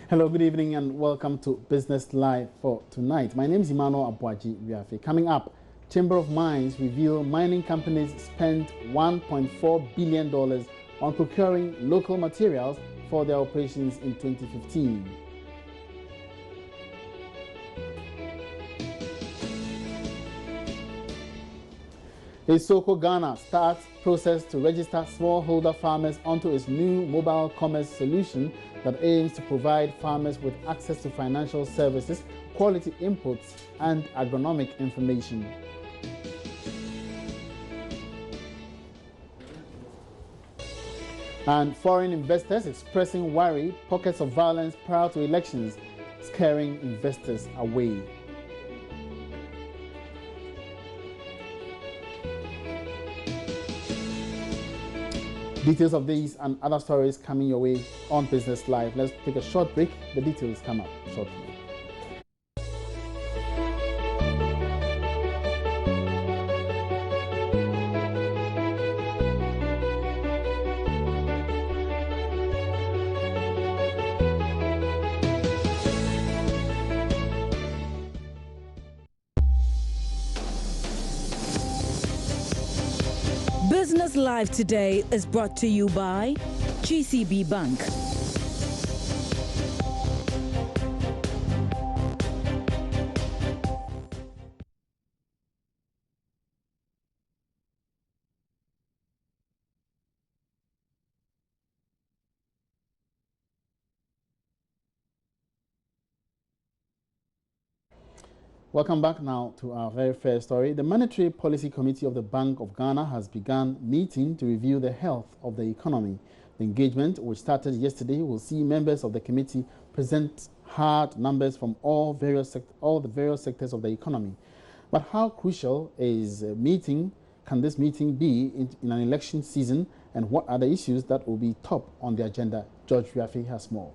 Hello, good evening, and welcome to Business Live for tonight. My name is Emmanuel Abuaji Wiafe. Coming up, Chamber of Mines reveal mining companies spent $1.4 billion on procuring local materials for their operations in 2015. Isoko Ghana starts process to register smallholder farmers onto its new mobile commerce solution that aims to provide farmers with access to financial services, quality inputs, and agronomic information. And foreign investors expressing worry, pockets of violence prior to elections, scaring investors away. Details of these and other stories coming your way on Business Live. Let's take a short break. The details come up shortly. Business Live today is brought to you by GCB Bank. Welcome back now to our very first story. The Monetary Policy Committee of the Bank of Ghana has begun meeting to review the health of the economy. The engagement, which started yesterday, will see members of the committee present hard numbers from all the various sectors of the economy. But how crucial can this meeting be in an election season, and what are the issues that will be top on the agenda? George Wiafe has more.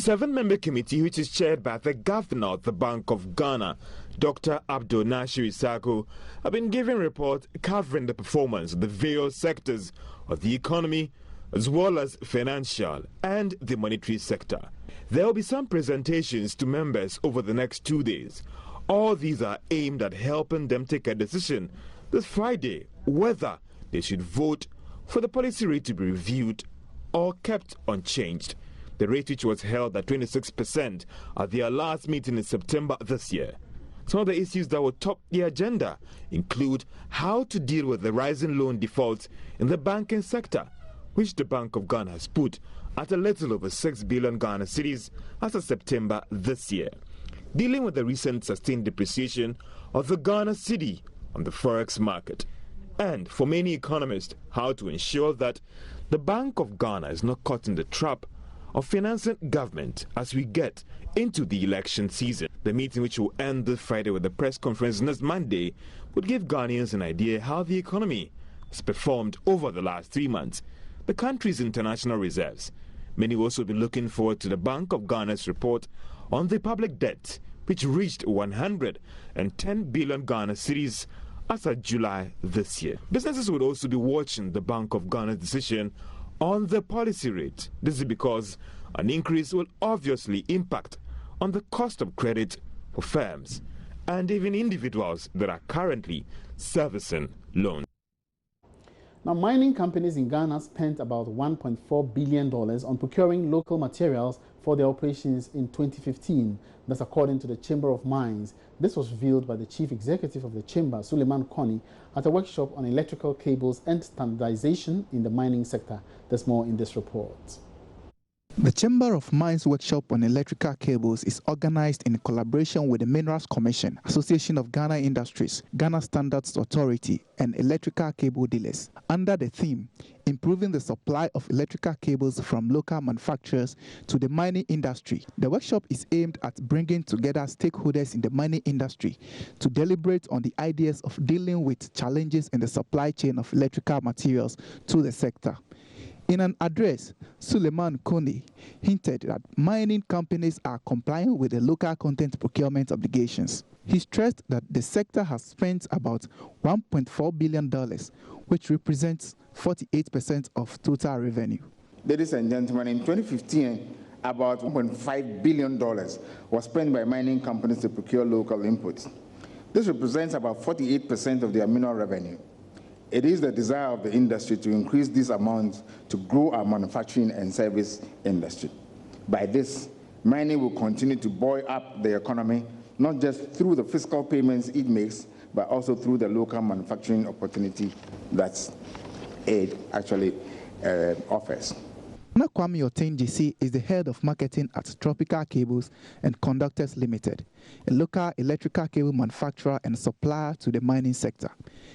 The 7-member committee, which is chaired by the governor of the Bank of Ghana, Dr. Abdul Nasir Issaku, have been giving reports covering the performance of the various sectors of the economy, as well as financial and the monetary sector. There will be some presentations to members over the next 2 days. All these are aimed at helping them take a decision this Friday whether they should vote for the policy rate to be reviewed or kept unchanged. The rate, which was held at 26% at their last meeting in September this year. Some of the issues that will top the agenda include how to deal with the rising loan defaults in the banking sector, which the Bank of Ghana has put at a little over 6 billion Ghana cedis as of September this year. Dealing with the recent sustained depreciation of the Ghana cedi on the forex market. And for many economists, how to ensure that the Bank of Ghana is not caught in the trap of financing government as we get into the election season. The meeting, which will end this Friday with the press conference next Monday, would give Ghanaians an idea how the economy has performed over the last 3 months, the country's international reserves. Many will also be looking forward to the Bank of Ghana's report on the public debt, which reached 110 billion Ghana cedis as of July this year. Businesses would also be watching the Bank of Ghana's decision on the policy rate. This is because an increase will obviously impact on the cost of credit for firms and even individuals that are currently servicing loans. Now, mining companies in Ghana spent about $1.4 billion on procuring local materials for their operations in 2015. That's according to the Chamber of Mines. This was revealed by the Chief Executive of the Chamber, Suleiman Koni, at a workshop on electrical cables and standardization in the mining sector. There's more in this report. The Chamber of Mines workshop on electrical cables is organized in collaboration with the Minerals Commission, Association of Ghana Industries, Ghana Standards Authority, and electrical cable dealers, under the theme, Improving the Supply of Electrical Cables from Local Manufacturers to the Mining Industry. The workshop is aimed at bringing together stakeholders in the mining industry to deliberate on the ideas of dealing with challenges in the supply chain of electrical materials to the sector. In an address, Suleiman Koni hinted that mining companies are complying with the local content procurement obligations. He stressed that the sector has spent about $1.4 billion, which represents 48% of total revenue. Ladies and gentlemen, in 2015, about $1.5 billion was spent by mining companies to procure local inputs. This represents about 48% of their mineral revenue. It is the desire of the industry to increase these amounts to grow our manufacturing and service industry. By this, mining will continue to buoy up the economy, not just through the fiscal payments it makes, but also through the local manufacturing opportunity that it actually offers. Kwame Otenjisi is the head of marketing at Tropical Cables and Conductors Limited, a local electrical cable manufacturer and supplier to the mining sector.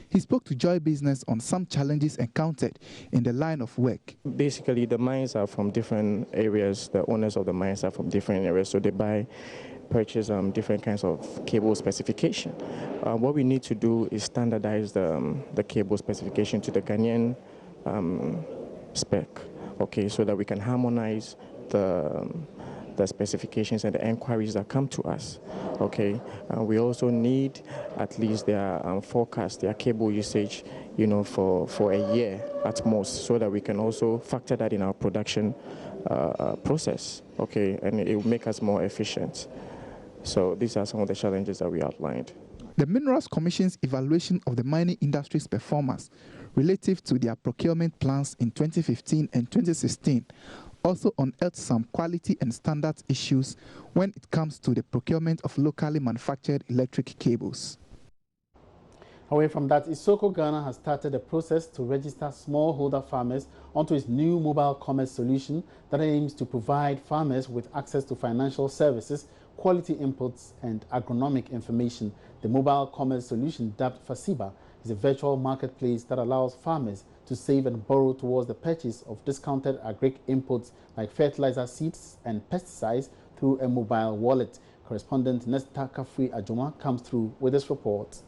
He spoke to Joy Business on some challenges encountered in the line of work. Basically, the mines are from different areas. The owners of the mines are from different areas, so they purchase different kinds of cable specification. What we need to do is standardize the cable specification to the Ghanaian spec. Okay, so that we can harmonize the specifications and the inquiries that come to us. Okay, we also need at least their forecast, their cable usage, for a year at most, so that we can also factor that in our production process. Okay, and it will make us more efficient. So these are some of the challenges that we outlined. The Minerals Commission's evaluation of the mining industry's performance relative to their procurement plans in 2015 and 2016 also unearthed some quality and standards issues when it comes to the procurement of locally manufactured electric cables. Away from that, Isoko Ghana has started a process to register smallholder farmers onto its new mobile commerce solution that aims to provide farmers with access to financial services, quality inputs, and agronomic information. The mobile commerce solution, dubbed Faceva, is a virtual marketplace that allows farmers to save and borrow towards the purchase of discounted agric inputs like fertilizer, seeds, and pesticides through a mobile wallet. Correspondent Nesta Kafui Ajoma comes through with this report.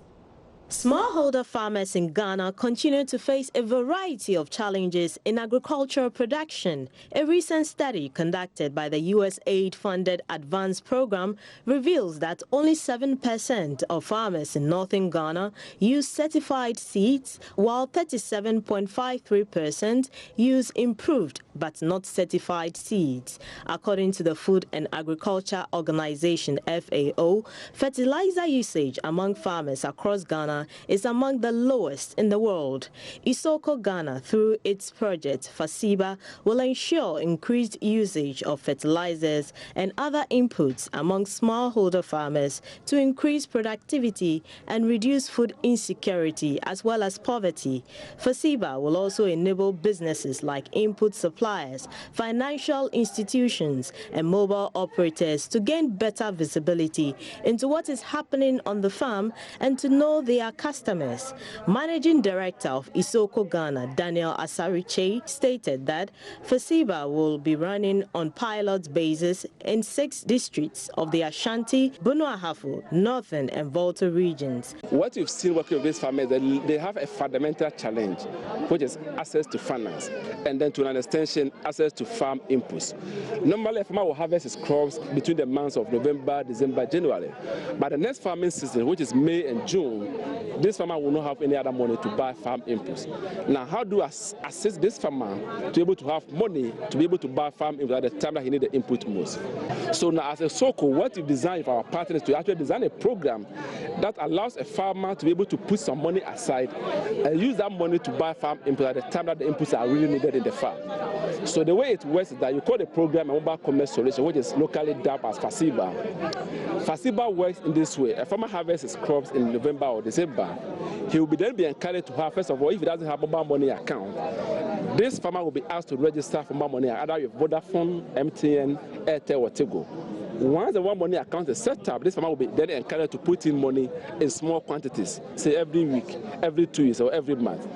Smallholder farmers in Ghana continue to face a variety of challenges in agricultural production. A recent study conducted by the USAID-funded Advance Program reveals that only 7% of farmers in northern Ghana use certified seeds, while 37.53% use improved but not certified seeds. According to the Food and Agriculture Organization (FAO), fertilizer usage among farmers across Ghana is among the lowest in the world. Isoko Ghana, through its project Faceva, will ensure increased usage of fertilizers and other inputs among smallholder farmers to increase productivity and reduce food insecurity as well as poverty. Faceva will also enable businesses like input suppliers, financial institutions, and mobile operators to gain better visibility into what is happening on the farm and to know their customers. Managing Director of Isoko Ghana, Daniel Asariche, stated that Faceva will be running on pilot basis in 6 districts of the Ashanti, Bunuahafu, Northern, and Volta regions. What we've seen working with these farmers, they have a fundamental challenge, which is access to finance, and then to an extension, access to farm inputs. Normally, a farmer will harvest his crops between the months of November, December, January. But the next farming season, which is May and June, this farmer will not have any other money to buy farm inputs. Now, how do I assist this farmer to be able to have money to be able to buy farm inputs at the time that he needs the input most? So now, as a SOCO, what we've designed for our partners to actually design a program that allows a farmer to be able to put some money aside and use that money to buy farm inputs at the time that the inputs are really needed in the farm. So the way it works is that you call the program a mobile commerce solution, which is locally dubbed as Faceva. Faceva works in this way. A farmer harvests his crops in November or December. He will then be encouraged to have, first of all, if he doesn't have a mobile money account, this farmer will be asked to register for mobile money either with Vodafone, MTN, Airtel, or Tigo. Once the one money account is set up, this farmer will be then encouraged to put in money in small quantities, say every week, every 2 weeks, or every month.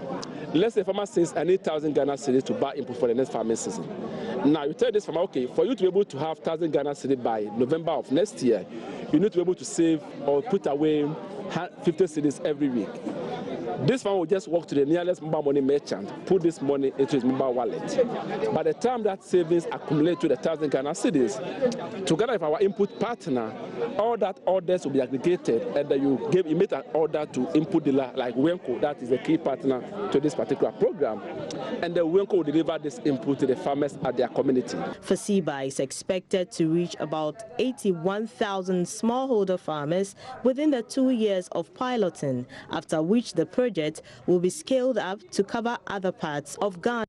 Let's say farmer says I need 1,000 Ghana cedis to buy input for the next farming season. Now you tell this farmer, okay, for you to be able to have 1,000 Ghana cedis by November of next year, you need to be able to save or put away 50 cedis every week. This farmer will just walk to the nearest mobile money merchant, put this money into his mobile wallet. By the time that savings accumulate to the 1,000 Ghana cedis, together with our input partner, all that orders will be aggregated, and then you make an order to input dealer like Wenco, that is the key partner to this particular program, and then Wenco will deliver this input to the farmers at their community. Faceva is expected to reach about 81,000 smallholder farmers within the 2 years of piloting, after which the project will be scaled up to cover other parts of Ghana.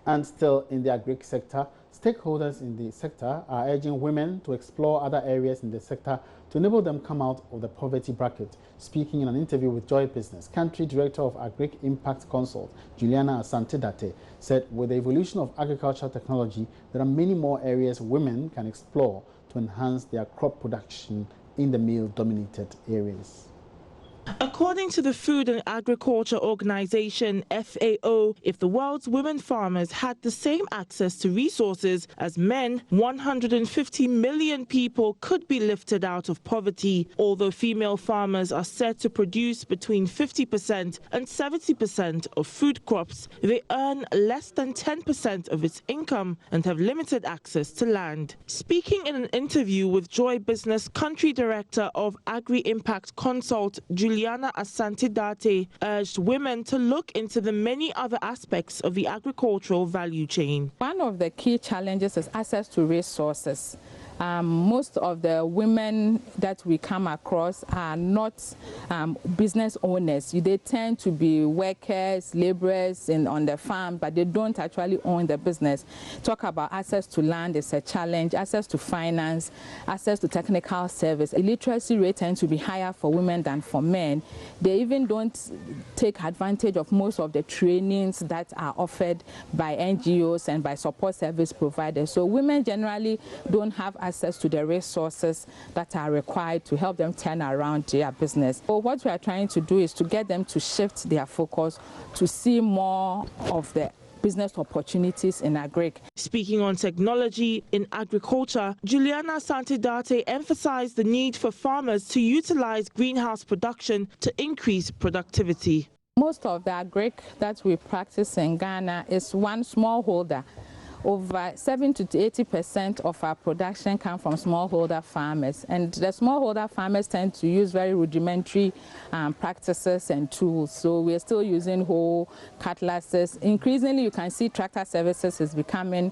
And still in the agri sector, stakeholders in the sector are urging women to explore other areas in the sector to enable them come out of the poverty bracket. Speaking in an interview with Joy Business, Country Director of Agri Impact Consult, Juliana Asante-Date, said with the evolution of agricultural technology, there are many more areas women can explore to enhance their crop production in the male-dominated areas. According to the Food and Agriculture Organization, FAO, if the world's women farmers had the same access to resources as men, 150 million people could be lifted out of poverty. Although female farmers are said to produce between 50% and 70% of food crops, they earn less than 10% of its income and have limited access to land. Speaking in an interview with Joy Business, Country Director of Agri Impact Consult, Juliana Asante-Date, urged women to look into the many other aspects of the agricultural value chain. One of the key challenges is access to resources. Most of the women that we come across are not business owners. They tend to be workers, laborers on the farm, but they don't actually own the business. Talk about access to land is a challenge, access to finance, access to technical service. Illiteracy rate tends to be higher for women than for men. They even don't take advantage of most of the trainings that are offered by NGOs and by support service providers. So women generally don't have access to the resources that are required to help them turn around their business. So what we are trying to do is to get them to shift their focus to see more of the business opportunities in agri. Speaking on technology in agriculture, Juliana Asante-Date emphasized the need for farmers to utilize greenhouse production to increase productivity. Most of the agri that we practice in Ghana is one smallholder. Over 70 to 80% of our production comes from smallholder farmers, and the smallholder farmers tend to use very rudimentary practices and tools. So we are still using hoe, cutlasses. Increasingly, you can see tractor services is becoming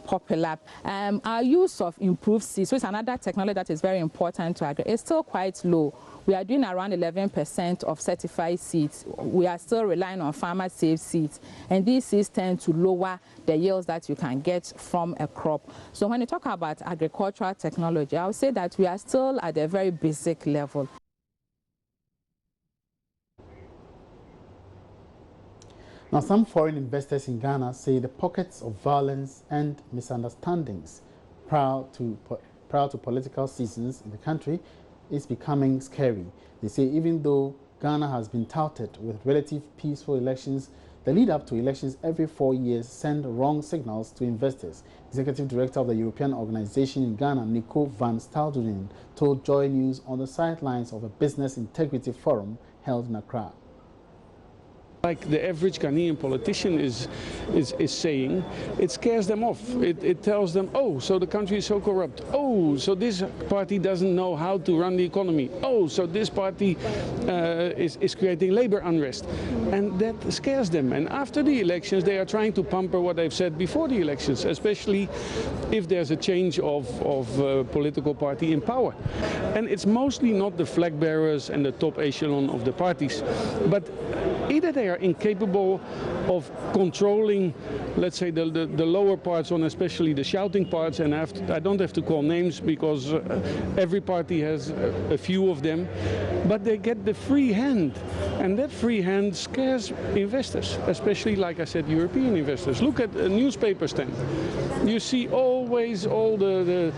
popular. Our use of improved seeds, so it's another technology that is very important to agri, it's still quite low. We are doing around 11% of certified seeds. We are still relying on farmer-safe seeds, and these seeds tend to lower the yields that you can get from a crop. So when you talk about agricultural technology, I would say that we are still at a very basic level. Now, some foreign investors in Ghana say the pockets of violence and misunderstandings prior to political seasons in the country is becoming scary. They say even though Ghana has been touted with relative peaceful elections, the lead up to elections every 4 years send wrong signals to investors. Executive Director of the European Organization in Ghana, Nico van Staldunen, told Joy News on the sidelines of a business integrity forum held in Accra. Like the average Ghanaian politician is saying, it scares them off. It tells them, oh, so the country is so corrupt. Oh, so this party doesn't know how to run the economy. Oh, so this party is creating labor unrest. And that scares them. And after the elections, they are trying to pamper what they've said before the elections, especially if there's a change of political party in power. And it's mostly not the flag bearers and the top echelon of the parties, but either they are incapable of controlling, let's say, the lower parts on especially the shouting parts, and I don't have to call names because every party has a few of them, but they get the free hand, and that free hand scares investors, especially, like I said, European investors. Look at a newspaper stand. You see always all the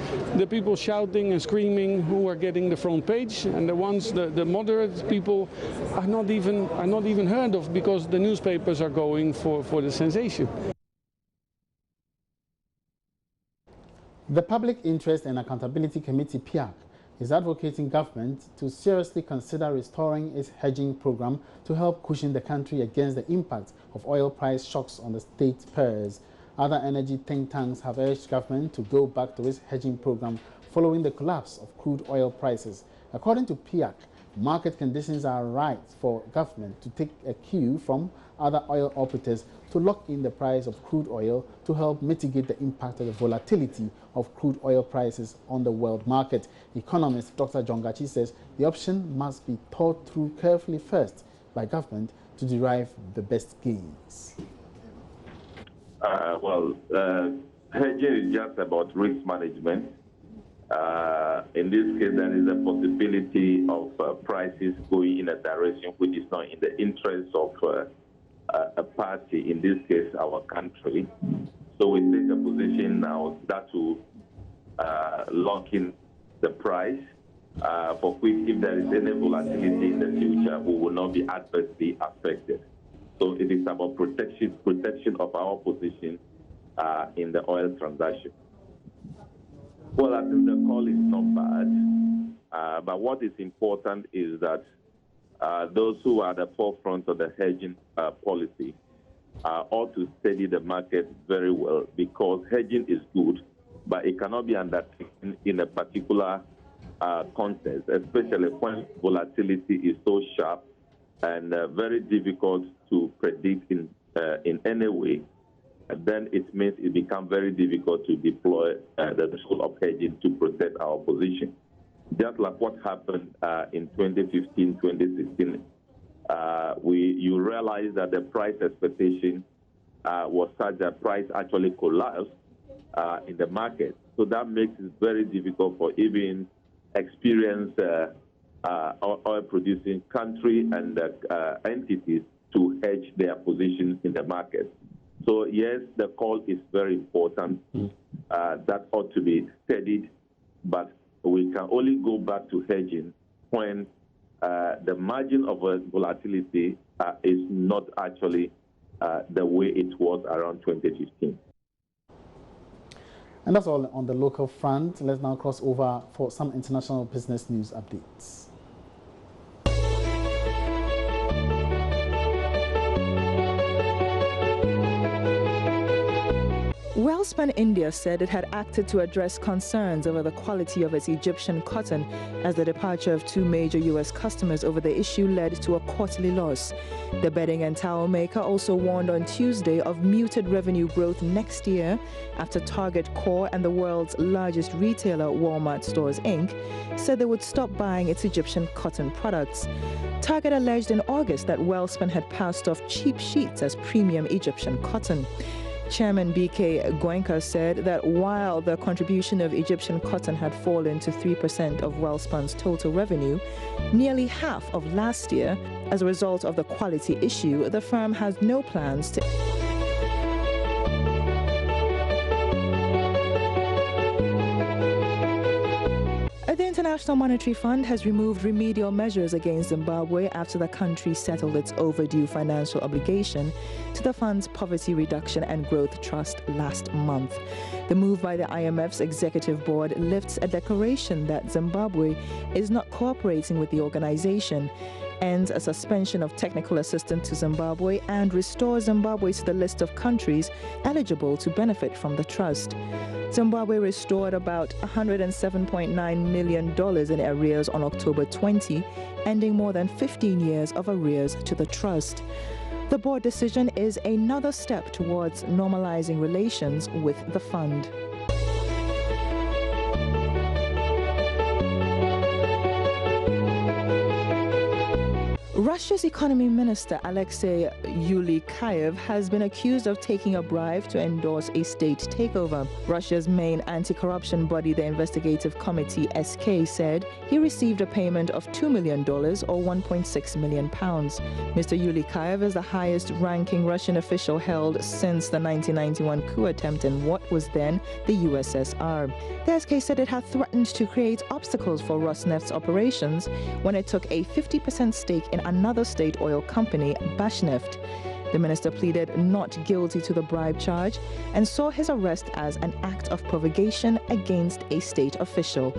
people shouting and screaming who are getting the front page, and the ones, the moderate people are not even heard of because the newspapers are going for the sensation. The Public Interest and Accountability Committee, PIAC, is advocating government to seriously consider restoring its hedging program to help cushion the country against the impact of oil price shocks on the state purse. Other energy think tanks have urged government to go back to its hedging program following the collapse of crude oil prices. According to PIAC, market conditions are right for government to take a cue from other oil operators to lock in the price of crude oil to help mitigate the impact of the volatility of crude oil prices on the world market. Economist Dr. Jongachi says the option must be thought through carefully first by government to derive the best gains. Hedging is just about risk management. In this case, there is a possibility of prices going in a direction which is not in the interest of a party, in this case, our country. So we take a position now that will lock in the price, for which if there is any volatility in the future, we will not be adversely affected. So it is about protection of our position in the oil transaction. Well, I think the call is not bad, but what is important is that those who are at the forefront of the hedging policy ought to study the market very well, because hedging is good, but it cannot be undertaken in a particular context, especially when volatility is so sharp and very difficult to predict in any way. Then it means it becomes very difficult to deploy the tool of hedging to protect our position. Just like what happened in 2015, 2016, you realize that the price expectation was such that price actually collapsed in the market. So that makes it very difficult for even experienced oil-producing country and entities to hedge their positions in the market. So yes, the call is very important. That ought to be studied, but we can only go back to hedging when the margin of volatility is not actually the way it was around 2015. And that's all on the local front. Let's now cross over for some international business news updates. Wellspun India said it had acted to address concerns over the quality of its Egyptian cotton as the departure of two major U.S. customers over the issue led to a quarterly loss. The bedding and towel maker also warned on Tuesday of muted revenue growth next year after Target Core and the world's largest retailer, Walmart Stores Inc., said they would stop buying its Egyptian cotton products. Target alleged in August that Wellspun had passed off cheap sheets as premium Egyptian cotton. Chairman B.K. Goenka said that while the contribution of Egyptian cotton had fallen to 3% of Wellspun's total revenue, nearly half of last year, as a result of the quality issue, the firm has no plans to... The International Monetary Fund has removed remedial measures against Zimbabwe after the country settled its overdue financial obligation to the fund's Poverty Reduction and Growth Trust last month. The move by the IMF's executive board lifts a declaration that Zimbabwe is not cooperating with the organization, ends a suspension of technical assistance to Zimbabwe, and restores Zimbabwe to the list of countries eligible to benefit from the trust. Zimbabwe restored about $107.9 million in arrears on October 20, ending more than 15 years of arrears to the trust. The board decision is another step towards normalizing relations with the fund. Russia's economy minister Alexei Yulikhayev has been accused of taking a bribe to endorse a state takeover. Russia's main anti-corruption body, the Investigative Committee SK, said he received a payment of $2 million or £1.6 million. Mr. Yulikhayev is the highest-ranking Russian official held since the 1991 coup attempt in what was then the USSR. The SK said it had threatened to create obstacles for Rosneft's operations when it took a 50% stake in another state oil company, Bashneft. The minister pleaded not guilty to the bribe charge and saw his arrest as an act of provocation against a state official.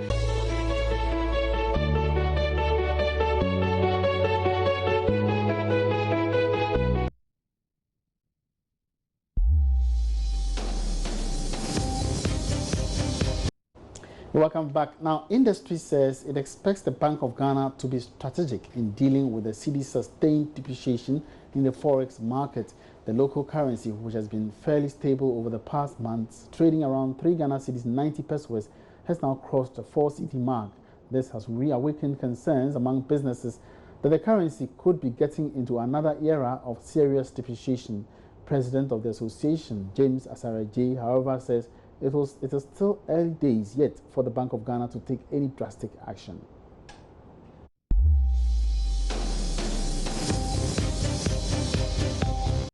Welcome back. Now, industry says it expects the Bank of Ghana to be strategic in dealing with the cedi's sustained depreciation in the forex market. The local currency, which has been fairly stable over the past months, trading around 3 Ghana cedis 90 pesos, has now crossed the 4 cedi mark. This has reawakened concerns among businesses that the currency could be getting into another era of serious depreciation. President of the association, James Asaraje, however, says it is still early days yet for the Bank of Ghana to take any drastic action.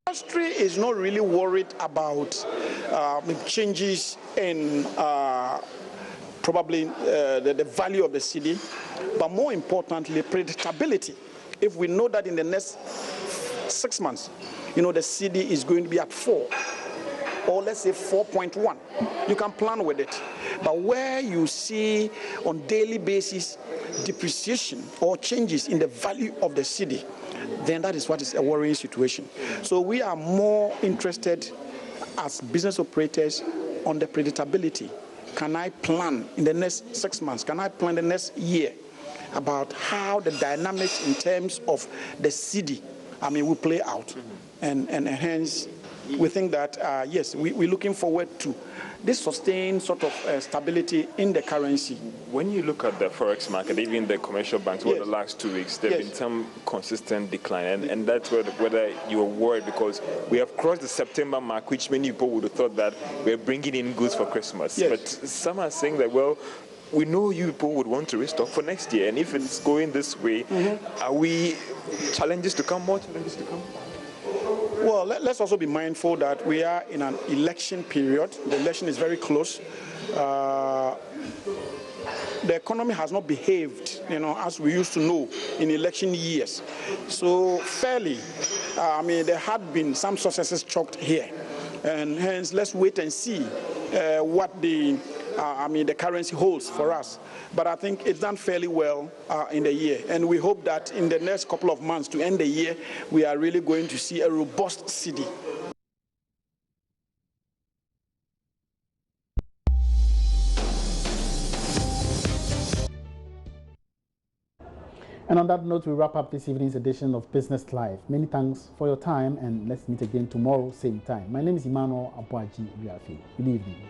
Industry is not really worried about changes in probably the value of the cedi, but more importantly, predictability. If we know that in the next 6 months, the cedi is going to be at 4, or let's say 4.1, you can plan with it. But where you see on daily basis depreciation or changes in the value of the cedi, then that is what is a worrying situation. So we are more interested as business operators on the predictability. Can I plan in the next 6 months? Can I plan the next year about how the dynamics in terms of the cedi, will play out? And hence, we think that, yes, we're looking forward to this sustained sort of stability in the currency. When you look at the forex market, even the commercial banks, over Yes. the last 2 weeks, there have Yes. been some consistent decline. And that's whether you were worried, because we have crossed the September mark, which many people would have thought that we're bringing in goods for Christmas. Yes. But some are saying that, well, we know you people would want to restock for next year. And if it's going this way, are we more challenges to come? Well, let's also be mindful that we are in an election period. The election is very close. The economy has not behaved, as we used to know in election years. So fairly, there had been some successes chalked here. And hence, let's wait and see what the currency holds for us. But I think it's done fairly well in the year. And we hope that in the next couple of months to end the year, we are really going to see a robust cedi. And on that note, we wrap up this evening's edition of Business Live. Many thanks for your time, and let's meet again tomorrow, same time. My name is Emmanuel Abuaji Riafi. Good evening.